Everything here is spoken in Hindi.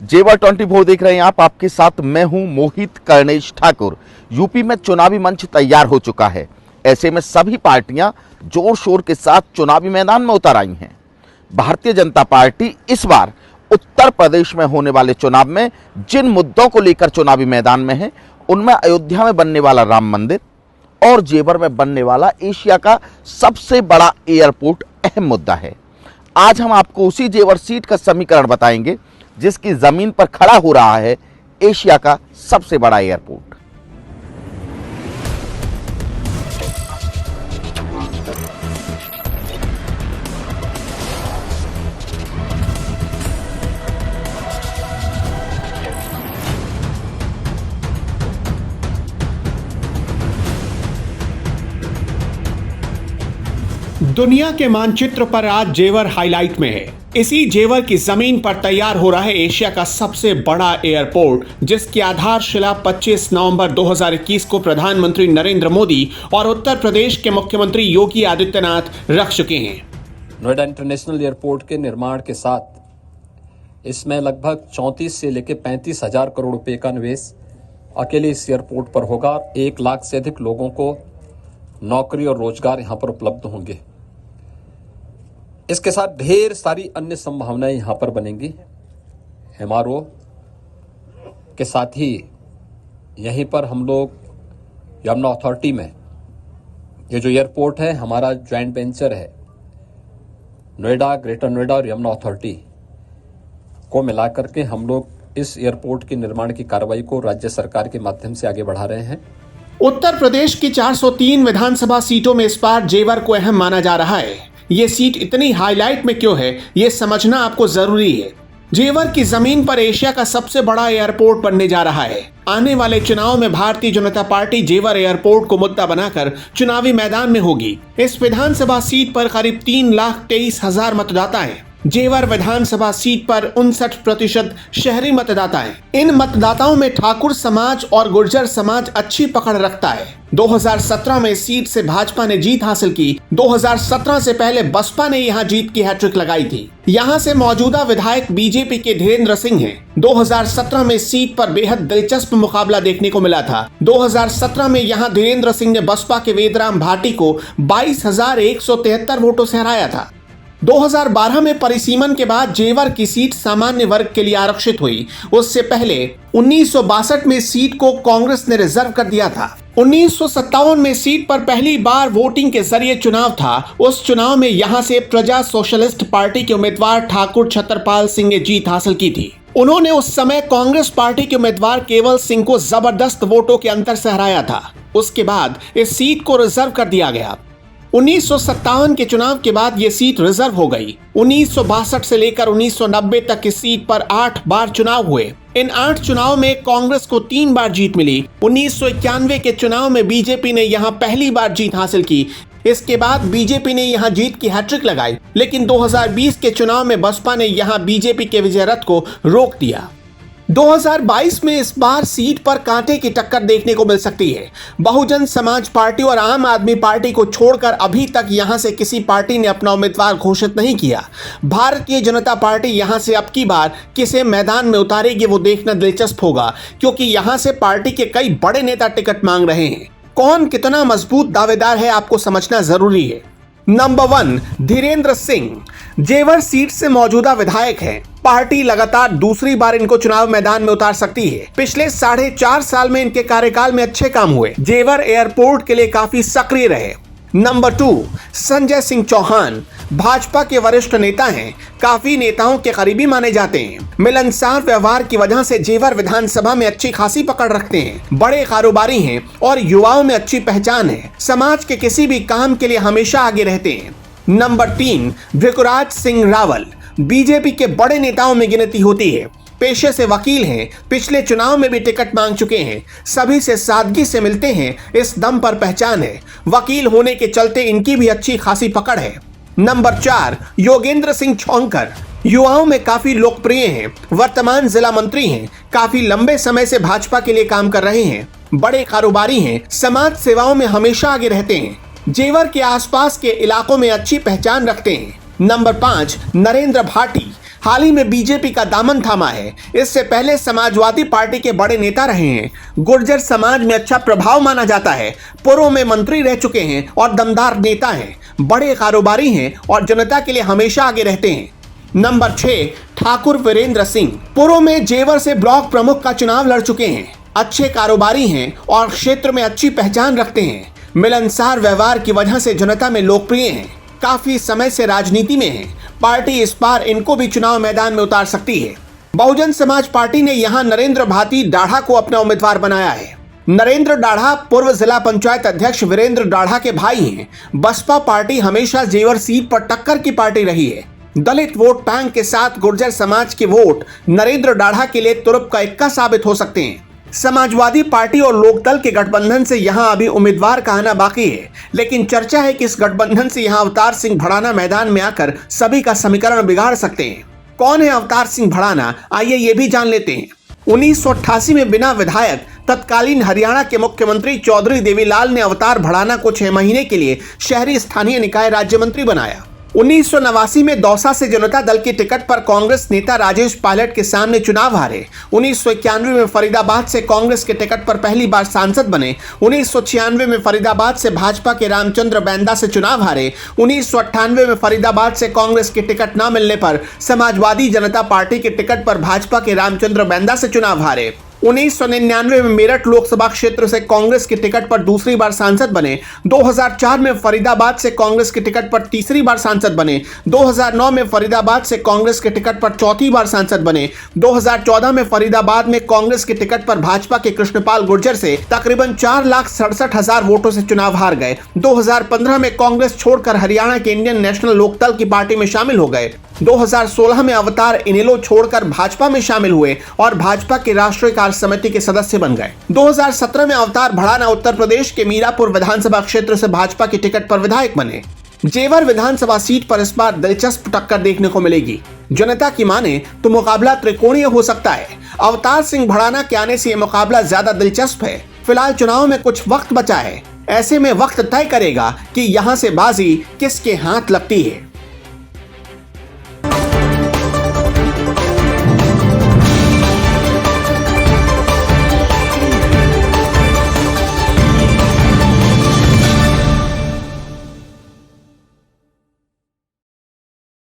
जेवर 24 देख रहे हैं आप, आपके साथ मैं हूं मोहित कर्णेश ठाकुर। यूपी में चुनावी मंच तैयार हो चुका है। ऐसे में सभी पार्टियां जोर शोर के साथ चुनावी मैदान में उतर आई हैं। भारतीय जनता पार्टी इस बार उत्तर प्रदेश में होने वाले चुनाव में जिन मुद्दों को लेकर चुनावी मैदान में है, उनमें अयोध्या में बनने वाला राम मंदिर और जेवर में बनने वाला एशिया का सबसे बड़ा एयरपोर्ट अहम मुद्दा है। आज हम आपको उसी जेवर सीट का समीकरण बताएंगे जिसकी जमीन पर खड़ा हो रहा है एशिया का सबसे बड़ा एयरपोर्ट। दुनिया के मानचित्र पर आज जेवर हाईलाइट में है। इसी जेवर की जमीन पर तैयार हो रहा है एशिया का सबसे बड़ा एयरपोर्ट, जिसकी आधारशिला 25 नवंबर 2021 को प्रधानमंत्री नरेंद्र मोदी और उत्तर प्रदेश के मुख्यमंत्री योगी आदित्यनाथ रख चुके हैं। नोएडा इंटरनेशनल एयरपोर्ट के निर्माण के साथ इसमें लगभग 34 से लेकर 35 हजार करोड़ रुपए का निवेश अकेले इस एयरपोर्ट पर होगा। 1 लाख से अधिक लोगों को नौकरी और रोजगार यहाँ पर उपलब्ध होंगे। इसके साथ ढेर सारी अन्य संभावनाएं यहाँ पर बनेंगी। एमआरओ के साथ ही यहीं पर हम लोग यमुना अथॉरिटी में ये जो एयरपोर्ट है हमारा जॉइंट वेंचर है, नोएडा, ग्रेटर नोएडा और यमुना अथॉरिटी को मिलाकर के हम लोग इस एयरपोर्ट के निर्माण की कार्रवाई को राज्य सरकार के माध्यम से आगे बढ़ा रहे हैं। उत्तर प्रदेश की 403 विधानसभा सीटों में इस बार जेवर को अहम माना जा रहा है। ये सीट इतनी हाईलाइट में क्यों है, ये समझना आपको जरूरी है। जेवर की जमीन पर एशिया का सबसे बड़ा एयरपोर्ट बनने जा रहा है। आने वाले चुनाव में भारतीय जनता पार्टी जेवर एयरपोर्ट को मुद्दा बनाकर चुनावी मैदान में होगी। इस विधानसभा सीट पर करीब 3,23,000 मतदाता हैं। जेवर विधानसभा सीट पर 59% शहरी मतदाता हैं। इन मतदाताओं में ठाकुर समाज और गुर्जर समाज अच्छी पकड़ रखता है। 2017 में इस सीट से भाजपा ने जीत हासिल की। 2017 से पहले बसपा ने यहां जीत की हैट्रिक लगाई थी। यहां से मौजूदा विधायक बीजेपी के धीरेन्द्र सिंह हैं। 2017 में इस सीट पर बेहद दिलचस्प मुकाबला देखने को मिला था। 2017 में यहां धीरेन्द्र सिंह ने बसपा के वेदराम भाटी को 22,173 वोटों से हराया था। 2012 में परिसीमन के बाद जेवर की सीट सामान्य वर्ग के लिए आरक्षित हुई। उससे पहले 1962 में सीट को कांग्रेस ने रिजर्व कर दिया था। 1957 में सीट पर पहली बार वोटिंग के जरिए चुनाव था। उस चुनाव में यहां से प्रजा सोशलिस्ट पार्टी के उम्मीदवार ठाकुर छतरपाल सिंह ने जीत हासिल की थी। उन्होंने उस समय कांग्रेस पार्टी के उम्मीदवार केवल सिंह को जबरदस्त वोटों के अंतर से हराया था। उसके बाद इस सीट को रिजर्व कर दिया गया। 1957 के चुनाव के बाद यह सीट रिजर्व हो गई। 1962 से लेकर 1990 तक इस सीट पर 8 बार चुनाव हुए। इन 8 चुनाव में कांग्रेस को 3 बार जीत मिली। 1991 के चुनाव में बीजेपी ने यहां पहली बार जीत हासिल की। इसके बाद बीजेपी ने यहां जीत की हैट्रिक लगाई, लेकिन 2020 के चुनाव में बसपा ने यहां बीजेपी के विजय रथ को रोक दिया। 2022 में इस बार सीट पर कांटे की टक्कर देखने को मिल सकती है। बहुजन समाज पार्टी और आम आदमी पार्टी को छोड़कर अभी तक यहां से किसी पार्टी ने अपना उम्मीदवार घोषित नहीं किया। भारतीय जनता पार्टी यहां से अब की बार किसे मैदान में उतारेगी वो देखना दिलचस्प होगा, क्योंकि यहां से पार्टी के कई बड़े नेता टिकट मांग रहे हैं। कौन कितना मजबूत दावेदार है आपको समझना जरूरी है। नंबर 1, धीरेन्द्र सिंह जेवर सीट से मौजूदा विधायक हैं। पार्टी लगातार दूसरी बार इनको चुनाव मैदान में उतार सकती है। पिछले 4.5 साल में इनके कार्यकाल में अच्छे काम हुए। जेवर एयरपोर्ट के लिए काफी सक्रिय रहे। नंबर 2, संजय सिंह चौहान भाजपा के वरिष्ठ नेता हैं। काफी नेताओं के करीबी माने जाते हैं। मिलनसार व्यवहार की वजह से जेवर विधानसभा में अच्छी खासी पकड़ रखते हैं। बड़े कारोबारी हैं और युवाओं में अच्छी पहचान है। समाज के किसी भी काम के लिए हमेशा आगे रहते हैं। नंबर 3, भृगुराज सिंह रावल बीजेपी के बड़े नेताओं में गिनती होती है। पेशे से वकील हैं। पिछले चुनाव में भी टिकट मांग चुके हैं। सभी से सादगी से मिलते हैं, इस दम पर पहचान है। वकील होने के चलते इनकी भी अच्छी खासी पकड़ है। नंबर 4, योगेंद्र सिंह छोंकर युवाओं में काफी लोकप्रिय हैं। वर्तमान जिला मंत्री हैं। काफी लंबे समय से भाजपा के लिए काम कर रहे हैं। बड़े कारोबारी हैं। समाज सेवाओं में हमेशा आगे रहते हैं। जेवर के आसपास के इलाकों में अच्छी पहचान रखते हैं। नंबर 5, नरेंद्र भाटी हाल ही में बीजेपी का दामन थामा है। इससे पहले समाजवादी पार्टी के बड़े नेता रहे हैं। गुर्जर समाज में अच्छा प्रभाव माना जाता है। पूर्व में मंत्री रह चुके हैं और दमदार नेता हैं। बड़े कारोबारी हैं और जनता के लिए हमेशा आगे रहते हैं। नंबर 6, ठाकुर वीरेंद्र सिंह। पूर्व में जेवर से ब्लॉक प्रमुख का चुनाव लड़ चुके हैं। अच्छे कारोबारी हैं और क्षेत्र में अच्छी पहचान रखते हैं। मिलनसार व्यवहार की वजह से जनता में लोकप्रिय हैं। काफी समय से राजनीति में हैं। पार्टी इस बार इनको भी चुनाव मैदान में उतार सकती है। बहुजन समाज पार्टी ने यहां नरेंद्र भाती डाढ़ा को अपना उम्मीदवार बनाया है। नरेंद्र डाढ़ा पूर्व जिला पंचायत अध्यक्ष वीरेंद्र डाढ़ा के भाई हैं। बसपा पार्टी हमेशा जेवर सीट पर टक्कर की पार्टी रही है। दलित वोट बैंक के साथ गुर्जर समाज के वोट नरेंद्र डाढ़ा के लिए तुरुप का इक्का साबित हो सकते हैं। समाजवादी पार्टी और लोकदल के गठबंधन से यहां अभी उम्मीदवार का आना बाकी है, लेकिन चर्चा है कि इस गठबंधन से यहां अवतार सिंह भड़ाना मैदान में आकर सभी का समीकरण बिगाड़ सकते हैं। कौन है अवतार सिंह भड़ाना, आइए ये भी जान लेते हैं। 1988 में बिना विधायक तत्कालीन हरियाणा के मुख्यमंत्री चौधरी देवीलाल ने अवतार भड़ाना को 6 महीने के लिए शहरी स्थानीय निकाय राज्य मंत्री बनाया। 1989 में दौसा से जनता दल के टिकट पर कांग्रेस नेता राजेश पायलट के सामने चुनाव हारे। 1991 में फरीदाबाद से कांग्रेस के टिकट पर पहली बार सांसद बने। 1996 में फरीदाबाद से भाजपा के रामचंद्र बैंदा से चुनाव हारे। 1998 में फरीदाबाद से कांग्रेस के टिकट न मिलने पर समाजवादी जनता पार्टी के टिकट पर भाजपा के रामचंद्र बैंदा से चुनाव हारे। 1999 में मेरठ लोकसभा क्षेत्र से कांग्रेस के टिकट पर दूसरी बार सांसद बने। 2004 में फरीदाबाद से कांग्रेस के टिकट पर तीसरी बार सांसद बने। 2009 में फरीदाबाद से कांग्रेस के टिकट पर चौथी बार सांसद बने। 2014 में फरीदाबाद में कांग्रेस के टिकट पर भाजपा के कृष्णपाल गुर्जर से तकरीबन 4,67,000 वोटों से चुनाव हार गए। 2015 में कांग्रेस छोड़कर हरियाणा के इंडियन नेशनल लोकदल की पार्टी में शामिल हो गए। 2016 में अवतार इनेलो छोड़कर भाजपा में शामिल हुए और भाजपा के राष्ट्रीय कार्य समिति के सदस्य बन गए। 2017 में अवतार भड़ाना उत्तर प्रदेश के मीरापुर विधानसभा क्षेत्र से भाजपा के टिकट पर विधायक बने। जेवर विधानसभा सीट पर इस बार दिलचस्प टक्कर देखने को मिलेगी। जनता की माने तो मुकाबला त्रिकोणीय हो सकता है। अवतार सिंह भड़ाना के आने से यह मुकाबला ज्यादा दिलचस्प है। फिलहाल चुनाव में कुछ वक्त बचा है। ऐसे में वक्त तय करेगा कि यहां से बाजी किसके हाथ लगती है।